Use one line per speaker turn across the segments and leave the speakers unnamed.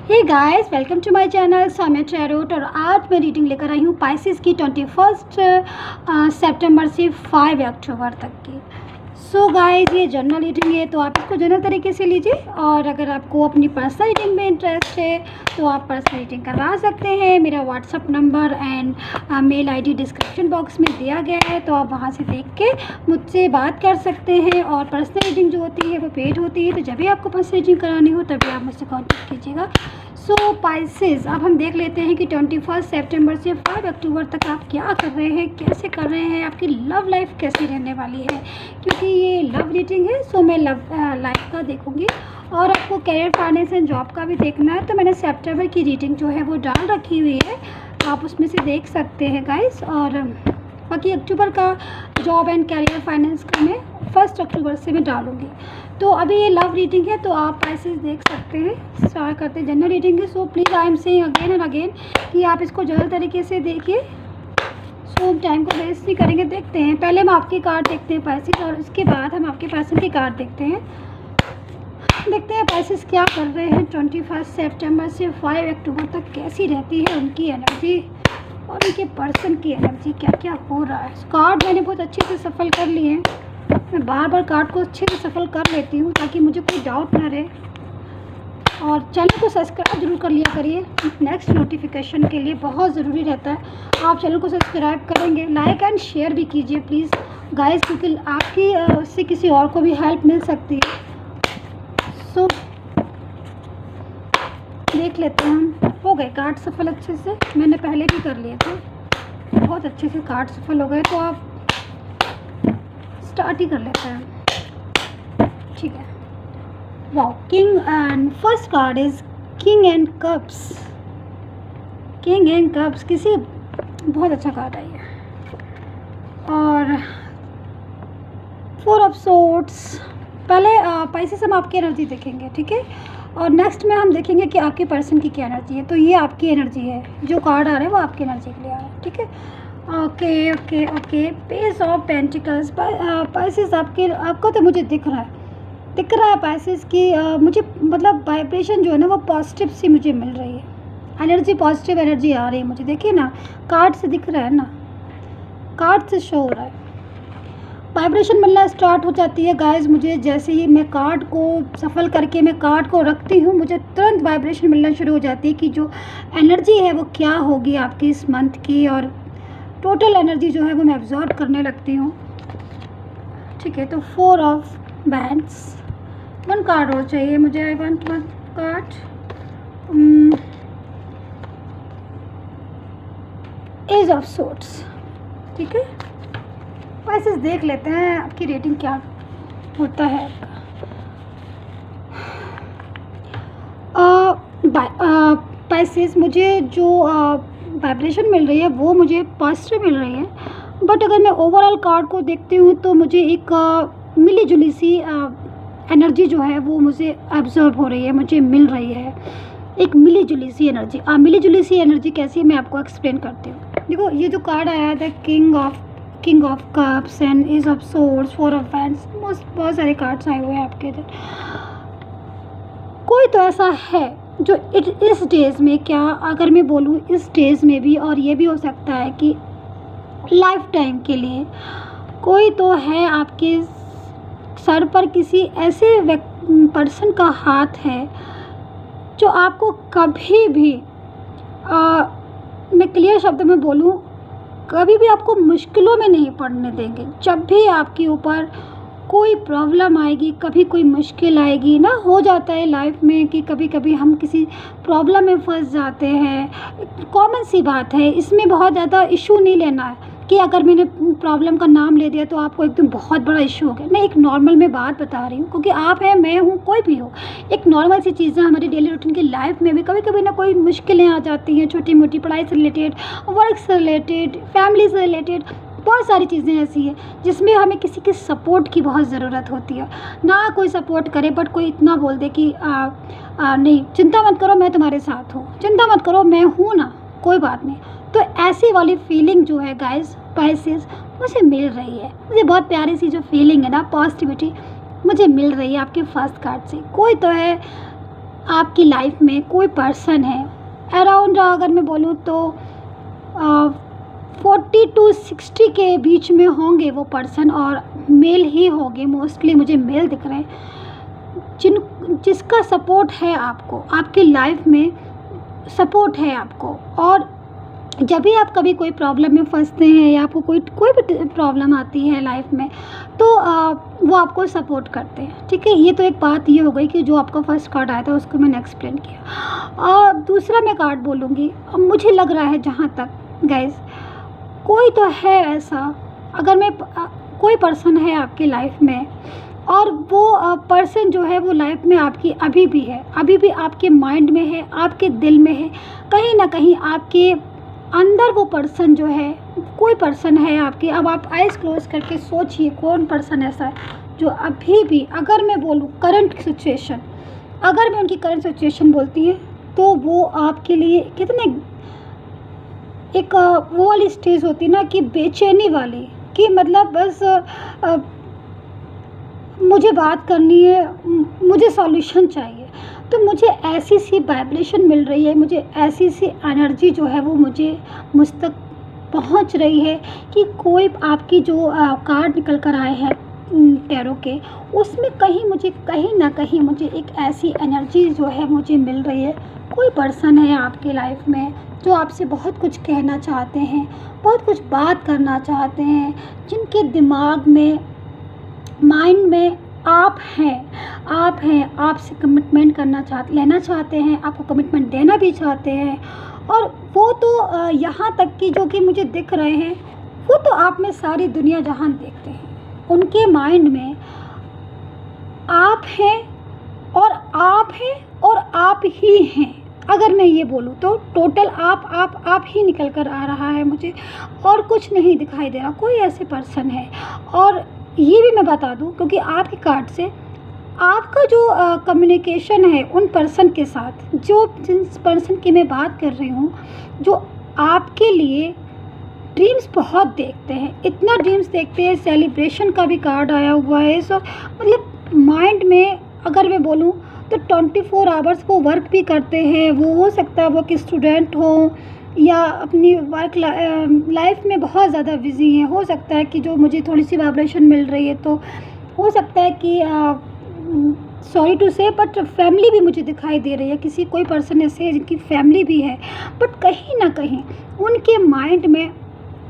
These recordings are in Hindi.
Hey guys, welcome to my channel Saumya tarot. और आज मैं रीडिंग लेकर आई हूँ पाइसेस की 21 सितंबर से 5 अक्टूबर तक की। सो गाइस, ये जनरल रीडिंग है तो आप इसको जनरल तरीके से लीजिए। और अगर आपको अपनी पर्सनल रीडिंग में इंटरेस्ट है तो आप पर्सनल रीडिंग करवा सकते हैं। मेरा WhatsApp number and mail ID description box में दिया गया है, तो आप वहाँ से देख के मुझसे बात कर सकते हैं। और पर्सनल रीडिंग जो होती है वो पेड होती है, तो जब भी आपको पर्सनल रीडिंग करानी हो तभी आप मुझसे कॉन्टेक्ट कीजिएगा। सो पाइसेस, अब हम देख लेते हैं कि 21 सितंबर से 5 अक्टूबर तक आप क्या कर रहे हैं, कैसे कर रहे हैं, आपकी लव लाइफ कैसी रहने वाली है। क्योंकि ये लव रीडिंग है, सो मैं लव लाइफ का देखूंगी। और आपको करियर, फाइनेंस एंड जॉब का भी देखना है, तो मैंने सितंबर की रीडिंग जो है वो डाल रखी हुई है, आप उसमें से देख सकते हैं गाइस। और बाकी अक्टूबर का जॉब एंड करियर, फाइनेंस का मैं 1 अक्टूबर से मैं डालूँगी। तो अभी ये लव रीडिंग है, तो आप ऐसे देख सकते हैं। स्टार्ट करते हैं, जनरल रीडिंग है। So please I am saying again and again कि आप इसको जनरल तरीके से देखिए। सो टाइम को वेस्ट नहीं करेंगे, देखते हैं। पहले हम आपके कार्ड देखते हैं पाइसेस, और उसके बाद हम आपके पर्सन के कार्ड देखते हैं। देखते हैं पाइसेस क्या कर रहे हैं 21 सितंबर से 5 अक्टूबर तक, कैसी रहती है उनकी एनर्जी और उनके पर्सन की एनर्जी, क्या क्या हो रहा है। कार्ड मैंने बहुत अच्छे से सफल कर लिए हैं। मैं बार बार कार्ड को अच्छे से सफल कर लेती हूँ ताकि मुझे कोई डाउट ना रहे। और चैनल को सब्सक्राइब जरूर कर लिया करिए, नेक्स्ट नोटिफिकेशन के लिए बहुत ज़रूरी रहता है। आप चैनल को सब्सक्राइब करेंगे, लाइक एंड शेयर भी कीजिए प्लीज़ गाइस, क्योंकि आपकी उससे किसी और को भी हेल्प मिल सकती है। सो देख लेते हैं हम। हो गए कार्ड सफल अच्छे से, मैंने पहले भी कर लिए थे, बहुत अच्छे से कार्ड सफल हो गए। तो आप स्टार्ट ही कर लेते हैं, ठीक है। Wow, king and first card is king and cups. King and cups किसी बहुत अच्छा कार्ड है ये। और 4 ऑफ सोर्ड्स। पहले पाइसेस हम आपकी एनर्जी देखेंगे, ठीक है। और नेक्स्ट में हम देखेंगे कि आपके पर्सन की क्या एनर्जी है। तो ये आपकी एनर्जी है, जो कार्ड आ रहे हैं वो आपकी एनर्जी के लिए आ रहे हैं, ठीक है। Okay okay okay, page of pentacles. Pisces आपको तो मुझे दिख रहा है पाइसेस की मुझे मतलब वाइब्रेशन जो है ना वो पॉजिटिव सी मुझे मिल रही है। एनर्जी, पॉजिटिव एनर्जी आ रही है मुझे। देखिए ना, कार्ड से दिख रहा है ना, कार्ड से शो हो रहा है। वाइब्रेशन मिलना स्टार्ट हो जाती है गाइस मुझे। जैसे ही मैं कार्ड को सफल करके मैं कार्ड को रखती हूँ, मुझे तुरंत वाइब्रेशन मिलना शुरू हो जाती है कि जो एनर्जी है वो क्या होगी आपकी इस मंथ की। और टोटल एनर्जी जो है वो मैं एब्जॉर्ब करने लगती हूँ, ठीक है। तो 4 ऑफ बैंड्स, 1 कार्ड और चाहिए मुझे। I want 1 card. Ace of swords, ठीक है। पाइसेस देख लेते हैं आपकी रेटिंग क्या होता है पाइसेस। मुझे जो वाइब्रेशन मिल रही है वो मुझे पॉजिटिव मिल रही है, बट अगर मैं ओवरऑल कार्ड को देखती हूँ तो मुझे एक मिली जुली सी एनर्जी जो है वो मुझे एब्जॉर्ब हो रही है, मुझे मिल रही है एक मिली जुली सी एनर्जी। मिली जुली सी एनर्जी कैसी है मैं आपको एक्सप्लेन करती हूँ। देखो, ये जो कार्ड आया था king of cups and ace of swords, 4 of wands, बहुत सारे कार्ड्स आए हुए हैं आपके इधर। कोई तो ऐसा है जो इस डेज में, क्या अगर मैं बोलूँ इस डेज में भी, और ये भी हो सकता है कि लाइफ टाइम के लिए, कोई तो है आपके सर पर किसी ऐसे पर्सन का हाथ है जो आपको कभी भी मैं क्लियर शब्द में बोलूँ, कभी भी आपको मुश्किलों में नहीं पड़ने देंगे। जब भी आपके ऊपर कोई प्रॉब्लम आएगी, कभी कोई मुश्किल आएगी ना, हो जाता है लाइफ में कि कभी कभी हम किसी प्रॉब्लम में फंस जाते हैं, कॉमन सी बात है। इसमें बहुत ज़्यादा इशू नहीं लेना है कि अगर मैंने प्रॉब्लम का नाम ले दिया तो आपको एकदम बहुत बड़ा इशू हो गया। मैं एक नॉर्मल में बात बता रही हूँ, क्योंकि आप हैं, मैं हूँ, कोई भी हो, एक नॉर्मल सी चीज़ें हमारी डेली रूटीन की लाइफ में भी कभी कभी ना कोई मुश्किलें आ जाती हैं, छोटी मोटी, पढ़ाई से रिलेटेड, वर्क से रिलेटेड, फैमिली से रिलेटेड, बहुत सारी चीज़ें ऐसी हैं जिसमें हमें किसी की सपोर्ट की बहुत ज़रूरत होती है। ना कोई सपोर्ट करे, बट कोई इतना बोल दे कि नहीं, चिंता मत करो, मैं तुम्हारे साथ हूँ, चिंता मत करो, मैं हूँ ना, कोई बात नहीं। तो ऐसी वाली फीलिंग जो है गाइस पाइसेस मुझे मिल रही है। मुझे बहुत प्यारी सी जो फीलिंग है ना, पॉजिटिविटी, मुझे मिल रही है आपके फर्स्ट कार्ड से। कोई तो है आपकी लाइफ में कोई पर्सन है, अराउंड अगर मैं बोलूँ तो 40 to 60 के बीच में होंगे वो पर्सन, और मेल ही होंगे, मोस्टली मुझे मेल दिख रहे हैं, जिसका सपोर्ट है आपको, आपकी लाइफ में सपोर्ट है आपको। और जब भी आप कभी कोई प्रॉब्लम में फंसते हैं या आपको कोई भी प्रॉब्लम आती है लाइफ में, तो वो आपको सपोर्ट करते हैं, ठीक है। ये तो एक बात ये हो गई कि जो आपका फर्स्ट कार्ड आया था उसको मैंने एक्सप्लेन किया। और दूसरा मैं कार्ड बोलूँगी, अब मुझे लग रहा है जहाँ तक गाइस, कोई तो है ऐसा, अगर मैं कोई पर्सन है आपकी लाइफ में, और वो पर्सन जो है वो लाइफ में आपकी अभी भी है, अभी भी आपके माइंड में है, आपके दिल में है, कहीं ना कहीं आपके अंदर वो पर्सन जो है, कोई पर्सन है आपके। अब आप आइज क्लोज करके सोचिए कौन पर्सन ऐसा है जो अभी भी, अगर मैं बोलूँ करंट सिचुएशन, अगर मैं उनकी करंट सिचुएशन बोलती है तो वो आपके लिए कितने, एक वो वाली स्टेज होती ना कि बेचैनी वाली, कि मतलब बस मुझे बात करनी है, मुझे सॉल्यूशन चाहिए। तो मुझे ऐसी सी वाइब्रेशन मिल रही है, मुझे ऐसी सी एनर्जी जो है वो मुझ तक पहुंच रही है कि कोई आपकी जो कार्ड निकल कर आए हैं टैरो के, उसमें कहीं ना कहीं मुझे एक ऐसी एनर्जी जो है मुझे मिल रही है। कोई पर्सन है आपकी लाइफ में जो आपसे बहुत कुछ कहना चाहते हैं, बहुत कुछ बात करना चाहते हैं, जिनके दिमाग में, माइंड में आप हैं, आपसे कमिटमेंट लेना चाहते हैं, आपको कमिटमेंट देना भी चाहते हैं। और वो तो यहाँ तक कि जो कि मुझे दिख रहे हैं, वो तो आप में सारी दुनिया जहान देखते हैं, उनके माइंड में आप हैं और आप ही हैं। अगर मैं ये बोलूँ तो टोटल आप ही निकल कर आ रहा है मुझे, और कुछ नहीं दिखाई दे रहा। कोई ऐसे पर्सन है, और ये भी मैं बता दूं, क्योंकि आपके कार्ड से आपका जो कम्युनिकेशन है उन पर्सन के साथ, जिस पर्सन की मैं बात कर रही हूँ, जो आपके लिए ड्रीम्स बहुत देखते हैं, इतना ड्रीम्स देखते हैं, सेलिब्रेशन का भी कार्ड आया हुआ है। सो मतलब माइंड में अगर मैं बोलूँ तो 24 आवर्स वो वर्क भी करते हैं। वो हो सकता है वो कि स्टूडेंट हो या अपनी वर्क लाइफ में बहुत ज़्यादा बिजी हैं। हो सकता है कि जो मुझे थोड़ी सी वाइब्रेशन मिल रही है, तो हो सकता है कि सॉरी टू से, बट फैमिली भी मुझे दिखाई दे रही है। कोई पर्सन ऐसे है जिनकी फैमिली भी है, बट कहीं ना कहीं उनके माइंड में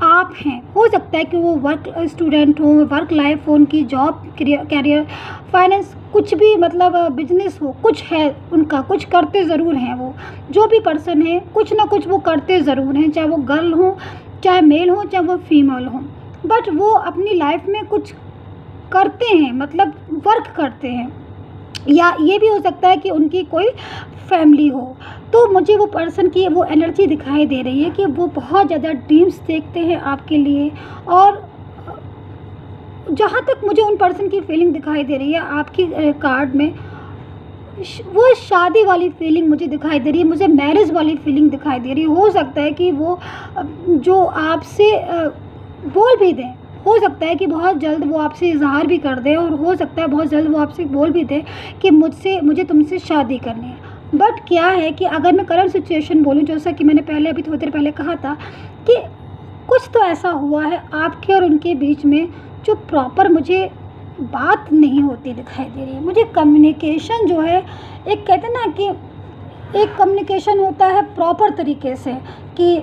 आप हैं। हो सकता है कि वो वर्क स्टूडेंट हो, वर्क लाइफ हो, उनकी जॉब, कैरियर, फाइनेंस, कुछ भी, मतलब बिजनेस हो, कुछ है उनका, कुछ करते ज़रूर हैं वो। जो भी पर्सन है कुछ ना कुछ वो करते ज़रूर हैं, चाहे वो गर्ल हो, चाहे मेल हो, चाहे वो फीमेल हो, बट वो अपनी लाइफ में कुछ करते हैं, मतलब वर्क करते हैं। या ये भी हो सकता है कि उनकी कोई फैमिली हो। तो मुझे वो पर्सन की वो एनर्जी दिखाई दे रही है कि वो बहुत ज़्यादा ड्रीम्स देखते हैं आपके लिए। और जहाँ तक मुझे उन पर्सन की फीलिंग दिखाई दे रही है आपकी कार्ड में, वो शादी वाली फीलिंग मुझे दिखाई दे रही है, मुझे मैरिज वाली फीलिंग दिखाई दे रही है। हो सकता है कि वो जो आपसे बोल भी दें, हो सकता है कि बहुत जल्द वो आपसे इजहार भी कर दे, और हो सकता है बहुत जल्द वो आपसे बोल भी दे कि मुझे तुमसे शादी करनी है। बट क्या है कि अगर मैं करंट सिचुएशन बोलूँ, जैसा कि मैंने अभी थोड़ी देर पहले कहा था कि कुछ तो ऐसा हुआ है आपके और उनके बीच में जो प्रॉपर मुझे बात नहीं होती दिखाई दे रही है। मुझे कम्युनिकेशन जो है, एक कहते हैं ना कि एक कम्युनिकेशन होता है प्रॉपर तरीके से, कि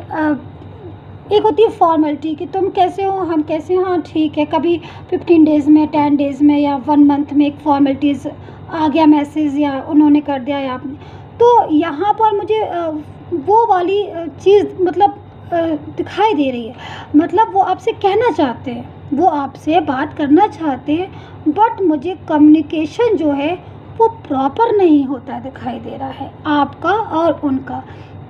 एक होती है फॉर्मेलिटी कि तुम कैसे हो, हम कैसे हैं, हाँ ठीक है। कभी 15 डेज़ में, 10 डेज़ में या 1 मंथ में एक फॉर्मेलिटीज़ आ गया मैसेज, या उन्होंने कर दिया या आपने। तो यहाँ पर मुझे वो वाली चीज़ मतलब दिखाई दे रही है। मतलब वो आपसे कहना चाहते हैं, वो आपसे बात करना चाहते हैं, बट मुझे कम्युनिकेशन जो है वो प्रॉपर नहीं होता दिखाई दे रहा है आपका और उनका।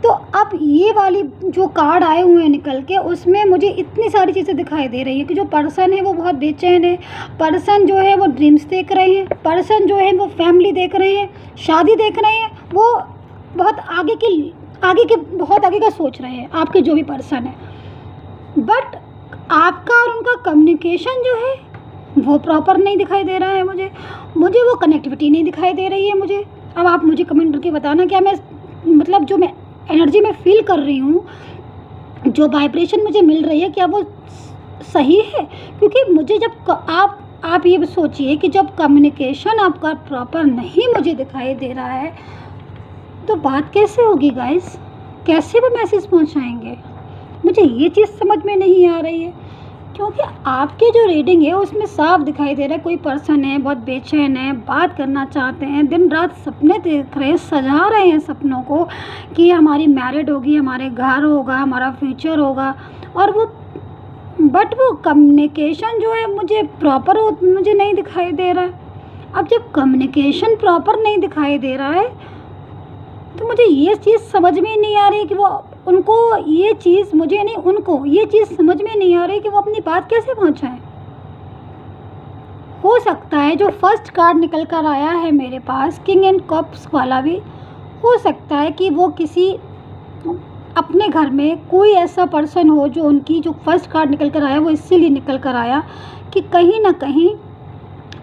तो अब ये वाली जो कार्ड आए हुए हैं निकल के, उसमें मुझे इतनी सारी चीज़ें दिखाई दे रही है कि जो पर्सन है वो बहुत बेचैन है, पर्सन जो है वो ड्रीम्स देख रहे हैं, पर्सन जो है वो फैमिली देख रहे हैं, शादी देख रहे हैं, वो बहुत बहुत आगे का सोच रहे हैं आपके जो भी पर्सन है। बट आपका और उनका कम्युनिकेशन जो है वो प्रॉपर नहीं दिखाई दे रहा है मुझे वो कनेक्टिविटी नहीं दिखाई दे रही है मुझे। अब आप मुझे कमेंट करके बताना, क्या मैं मतलब जो मैं एनर्जी में फ़ील कर रही हूँ, जो वाइब्रेशन मुझे मिल रही है, क्या वो सही है? क्योंकि मुझे जब आप ये सोचिए कि जब कम्युनिकेशन आपका प्रॉपर नहीं मुझे दिखाई दे रहा है, तो बात कैसे होगी गाइस? कैसे वो मैसेज पहुंचाएंगे? मुझे ये चीज़ समझ में नहीं आ रही है, क्योंकि आपकी जो रीडिंग है उसमें साफ दिखाई दे रहा है कोई पर्सन है, बहुत बेचैन है, बात करना चाहते हैं, दिन रात सपने देख रहे हैं, सजा रहे हैं सपनों को कि हमारी मैरिड होगी, हमारे घर होगा, हमारा फ्यूचर होगा, और वो बट वो कम्युनिकेशन जो है मुझे प्रॉपर मुझे नहीं दिखाई दे रहा है। अब जब कम्युनिकेशन प्रॉपर नहीं दिखाई दे रहा है, तो मुझे ये चीज़ समझ में नहीं आ रही कि वो उनको ये चीज़ मुझे नहीं उनको ये चीज़ समझ में नहीं आ रही कि वो अपनी बात कैसे पहुंचाएं। हो सकता है जो फर्स्ट कार्ड निकल कर आया है मेरे पास, किंग एंड कप्स वाला भी, हो सकता है कि वो किसी अपने घर में कोई ऐसा पर्सन हो जो उनकी जो फर्स्ट कार्ड निकल कर आया वो इसीलिए निकल कर आया कि कहीं ना कहीं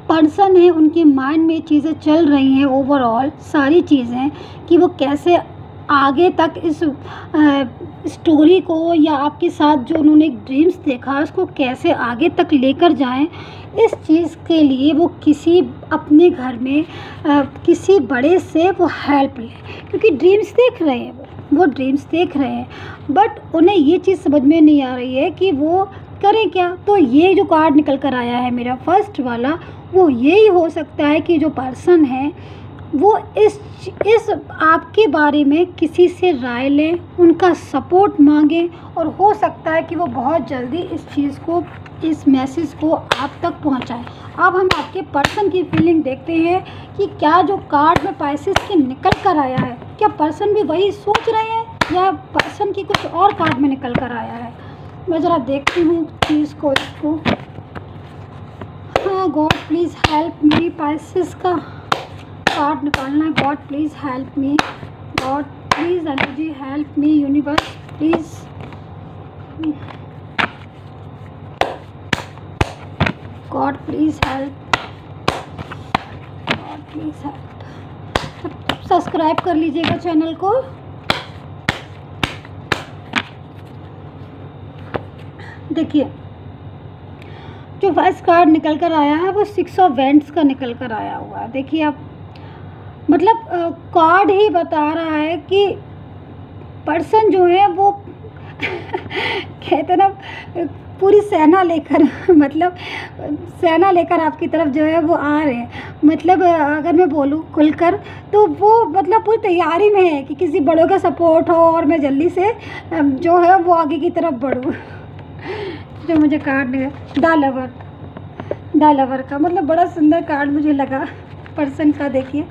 पर्सन है, उनके माइंड में चीज़ें चल रही हैं, ओवरऑल सारी चीज़ें, कि वो कैसे आगे तक इस स्टोरी को या आपके साथ जो उन्होंने एक ड्रीम्स देखा उसको कैसे आगे तक लेकर जाएं। इस चीज़ के लिए वो किसी अपने घर में किसी बड़े से वो हेल्प लें, क्योंकि ड्रीम्स देख रहे हैं, वो ड्रीम्स देख रहे हैं, बट उन्हें ये चीज़ समझ में नहीं आ रही है कि वो करें क्या। तो ये जो कार्ड निकल कर आया है मेरा फर्स्ट वाला, वो यही हो सकता है कि जो पर्सन है वो इस आपके बारे में किसी से राय लें, उनका सपोर्ट मांगें, और हो सकता है कि वो बहुत जल्दी इस चीज़ को, इस मैसेज को आप तक पहुंचाएं। अब हम आपके पर्सन की फीलिंग देखते हैं कि क्या जो कार्ड में पाइसेस के निकल कर आया है, क्या पर्सन भी वही सोच रहे हैं या पर्सन की कुछ और कार्ड में निकल कर आया है। मैं ज़रा देखती हूँ चीज़ को, इसको। हाँ, God please help me, Pisces का कार्ड निकालना है। God please help me, God please energy help me, universe please. God please help, God please help. Subscribe कर लीजिएगा चैनल को। देखिए, जो फर्स्ट कार्ड निकल कर आया है वो 6 ऑफ वेंट्स का निकल कर आया हुआ है। देखिए, आप मतलब कार्ड ही बता रहा है कि पर्सन जो है वो कहते ना पूरी सेना लेकर मतलब सेना लेकर आपकी तरफ जो है वो आ रहे हैं। मतलब अगर मैं बोलूँ खुलकर तो वो मतलब पूरी तैयारी में है कि किसी बड़ों का सपोर्ट हो और मैं जल्दी से जो है वो आगे की तरफ बढ़ूँ। जो मुझे कार्ड मिला द लवर का मतलब बड़ा सुंदर कार्ड मुझे लगा पर्सन का। देखिए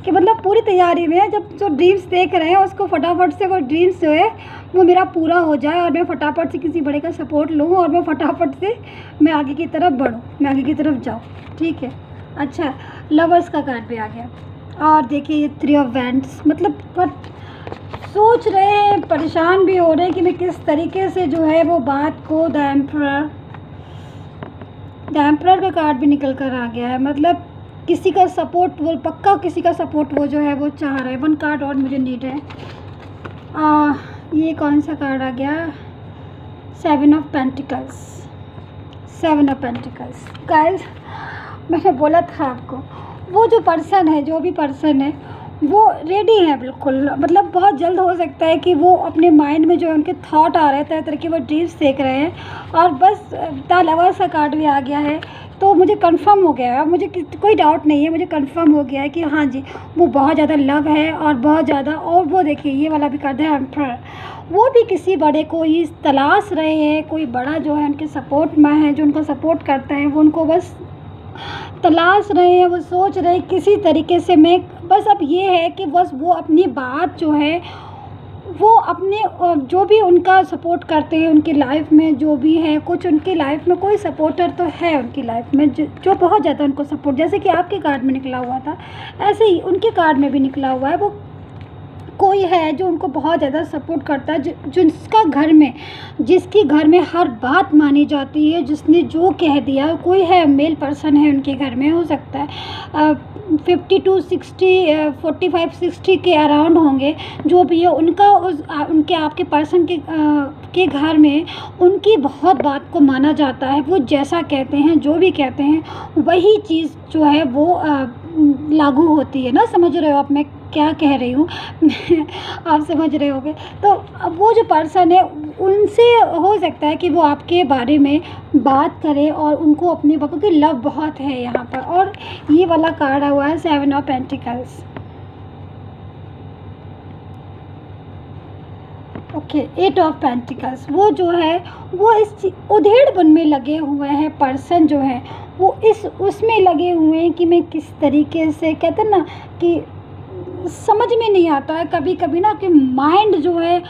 कि मतलब पूरी तैयारी में, जब जो ड्रीम्स देख रहे हैं उसको फटाफट से वो ड्रीम्स जो है वो मेरा पूरा हो जाए और मैं फटाफट से किसी बड़े का सपोर्ट लूँ और मैं फटाफट से मैं आगे की तरफ बढ़ूँ, मैं आगे की तरफ जाऊँ। ठीक है, अच्छा, लवर्स का कार्ड भी आ गया। और देखिए ये 3 ऑफ वैंड्स, मतलब सोच रहे हैं, परेशान भी हो रहे हैं कि मैं किस तरीके से जो है वो बात को। द एम्परर का कार्ड भी निकल कर आ गया है। मतलब किसी का सपोर्ट वो पक्का, किसी का सपोर्ट वो जो है वो चाह रहे हैं। 1 कार्ड और मुझे नीड है। ये कौन सा कार्ड आ गया? 7 of pentacles. 7 of pentacles. Guys, मैंने बोला था आपको, वो जो पर्सन है, जो भी पर्सन है वो रेडी है बिल्कुल। मतलब बहुत जल्द हो सकता है कि वो अपने माइंड में जो उनके थॉट आ रहे हैं, तरह तरह के वो ड्रीम्स देख रहे हैं। और बस द लवर्स का कार्ड भी आ गया है, तो मुझे कंफर्म हो गया है। मुझे कोई डाउट नहीं है, मुझे कंफर्म हो गया है कि हाँ जी, वो बहुत ज़्यादा लव है और बहुत ज़्यादा। और वो देखिए ये वाला भी कार्ड है एम्परर, वो भी किसी बड़े को ही तलाश रहे हैं। कोई बड़ा जो है उनके सपोर्ट में है, जो उनको सपोर्ट करता है, वो उनको बस तलाश रहे हैं। वो सोच रहे हैं किसी तरीके से मैं बस, अब ये है कि बस वो अपनी बात जो है वो अपने जो भी उनका सपोर्ट करते हैं उनकी लाइफ में, जो भी है कुछ उनकी लाइफ में कोई सपोर्टर तो है उनकी लाइफ में जो बहुत ज़्यादा उनको सपोर्ट, जैसे कि आपके कार्ड में निकला हुआ था ऐसे ही उनके कार्ड में भी निकला हुआ है। वो कोई है जो उनको बहुत ज़्यादा सपोर्ट करता है, जिसकी घर में हर बात मानी जाती है, जिसने जो कह दिया। कोई है, मेल पर्सन है उनके घर में, हो सकता है 50 to 60 45-60 के अराउंड होंगे, जो भी है उनका उनके आपके पर्सन के घर में उनकी बहुत बात को माना जाता है। वो जैसा कहते हैं, जो भी कहते हैं, वही चीज़ जो है वो लागू होती है ना। समझ रहे हो आप मैं क्या कह रही हूँ? आप समझ रहे होगे। तो अब वो जो पर्सन है, उनसे हो सकता है कि वो आपके बारे में बात करे और उनको अपनी क्योंकि लव बहुत है यहाँ पर। और ये वाला कार्ड हुआ है 7 of pentacles. Okay, 8 of pentacles. वो जो है वो इस उधेड़बुन में लगे हुए हैं। पर्सन जो है वो उसमें लगे हुए हैं कि मैं किस तरीके से, कहते हैं ना कि समझ में नहीं आता है कभी कभी ना, कि माइंड जो है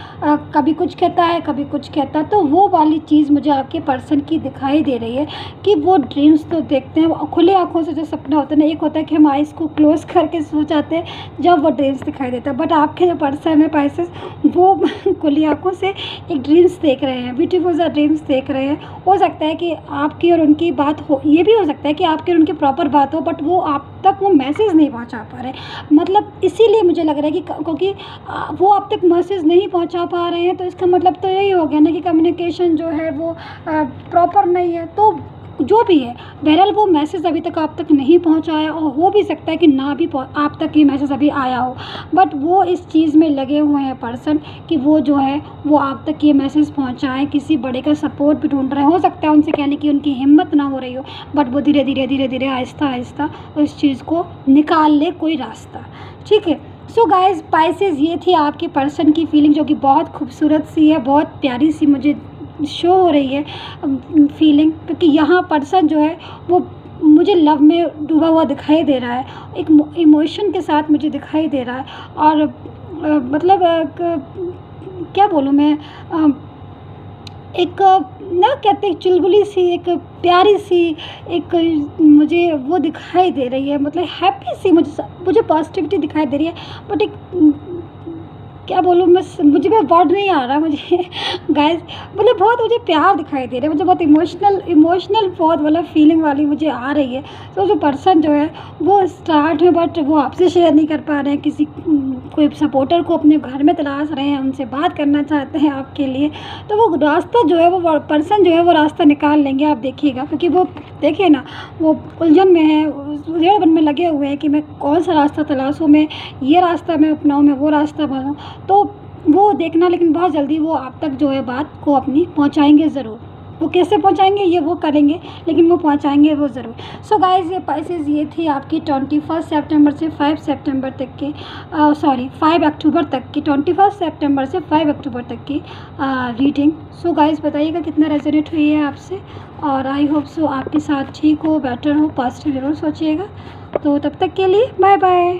कभी कुछ कहता है, कभी कुछ कहता है। तो वो वाली चीज़ मुझे आपके पर्सन की दिखाई दे रही है कि वो ड्रीम्स तो देखते हैं, खुले आँखों से जो सपना होता है ना, एक होता है कि हम आइज़ को क्लोज करके सो जाते हैं जब वो ड्रीम्स दिखाई देता है, बट आपके जो पर्सन है पाइसेस, वो खुली आँखों से एक ड्रीम्स देख रहे हैं, ब्यूटीफुल सा ड्रीम्स देख रहे हैं। हो सकता है कि आपकी और उनकी बात हो, ये भी हो सकता है कि आपकी और उनकी प्रॉपर बात हो, बट वो आप तक वो मैसेज नहीं पहुंचा पा रहे। मतलब इसीलिए मुझे लग रहा है कि क्योंकि वो आप तक मैसेज नहीं पहुंचा पा रहे हैं, तो इसका मतलब तो यही हो गया ना कि कम्युनिकेशन जो है वो प्रॉपर नहीं है। तो जो भी है, बहरहाल वो मैसेज अभी तक आप तक नहीं पहुंचा है, और हो भी सकता है कि ना भी आप तक ये मैसेज अभी आया हो, बट वो इस चीज़ में लगे हुए हैं पर्सन कि वो जो है वो आप तक ये मैसेज पहुंचाएं। किसी बड़े का सपोर्ट भी ढूंढ रहे हैं। हो सकता है उनसे कहने की उनकी हिम्मत ना हो रही हो, बट वो धीरे धीरे आहिस्ता आहिस्ता उस चीज़ को निकाल ले कोई रास्ता। ठीक है। सो गाइज, पाइसेस, ये थी आपके पर्सन की फीलिंग, जो कि बहुत खूबसूरत सी है, बहुत प्यारी सी मुझे शो हो रही है फीलिंग। क्योंकि यहाँ पर्सन जो है वो मुझे लव में डूबा हुआ दिखाई दे रहा है, एक इमोशन के साथ मुझे दिखाई दे रहा है। और मतलब क्या बोलूँ मैं, एक ना कहते हैं चुलबुली सी, एक प्यारी सी, एक मुझे वो दिखाई दे रही है। मतलब हैप्पी सी मुझे पॉजिटिविटी दिखाई दे रही है। बट एक क्या बोलूँ मैं, मुझे वर्ड नहीं आ रहा मुझे गाइस। मतलब बहुत मुझे प्यार दिखाई दे रहा है, मुझे बहुत इमोशनल बहुत वाला फीलिंग वाली मुझे आ रही है। तो जो पर्सन जो है वो स्टार्ट है, बट वो आपसे शेयर नहीं कर पा रहे हैं। कोई सपोर्टर को अपने घर में तलाश रहे हैं, उनसे बात करना चाहते हैं आपके लिए। तो वो रास्ता जो है, वो पर्सन जो है वो रास्ता निकाल लेंगे, आप देखिएगा। क्योंकि वो देखिए ना, वो उलझन में है, उधेड़बन में लगे हुए हैं कि मैं कौन सा रास्ता तलाशूँ, मैं ये रास्ता मैं अपनाऊँ, मैं वो रास्ता बनाऊँ। तो वो देखना, लेकिन बहुत जल्दी वो आप तक जो है बात को अपनी पहुंचाएंगे ज़रूर। वो कैसे पहुंचाएंगे ये वो करेंगे, लेकिन वो पहुंचाएंगे वो ज़रूर। सो गाइस, ये पाइसेस, ये थी आपकी 21 सितंबर से 5 सितंबर तक की 5 अक्टूबर तक की, 21 सितंबर से 5 अक्टूबर तक की रीडिंग। सो गाइस, बताइएगा कितना रेजोनेट हुई है आपसे, और आई होप सो आपके साथ ठीक हो, बेटर हो, पॉजिटिव ज़रूर सोचिएगा। तो तब तक के लिए बाय बाय।